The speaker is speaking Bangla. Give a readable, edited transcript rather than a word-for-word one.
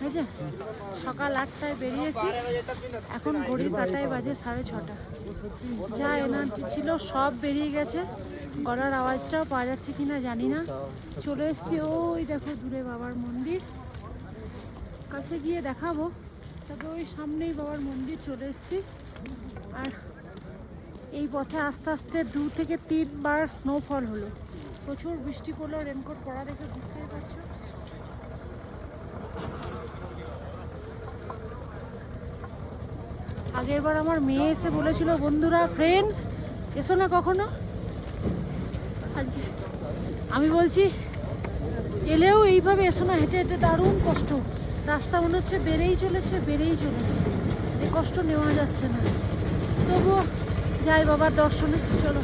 এই যে সকাল 8টায় বেরিয়েছি, এখন ঘড়ির কাঁটায় বাজে 6:30। যা এনার্জি ছিল সব বেরিয়ে গেছে, গলার আওয়াজটাও পাওয়া যাচ্ছে কিনা জানি না। চলে এসছি ওই দেখো দূরে বাবার মন্দির, কাছে গিয়ে দেখাবো, তবে ওই সামনেই বাবার মন্দির চলে এসছি। আর এই পথে আস্তে আস্তে 2 থেকে 3 বার স্নোফল হলো, প্রচুর বৃষ্টি পড়লো। রেনকোট পরা দেখে বুঝতেই পারছো। আগের বার আমার মেয়ে এসে বলেছিল, বন্ধুরা ফ্রেন্ডস এসো না কখনো। আমি বলছি এলেও এইভাবে এসো না, হেঁটে হেঁটে দারুণ কষ্ট, রাস্তা মনে হচ্ছে বেড়েই চলেছে। এই কষ্ট নেওয়া যাচ্ছে না, তবুও যাই বাবার দর্শনে। চলো।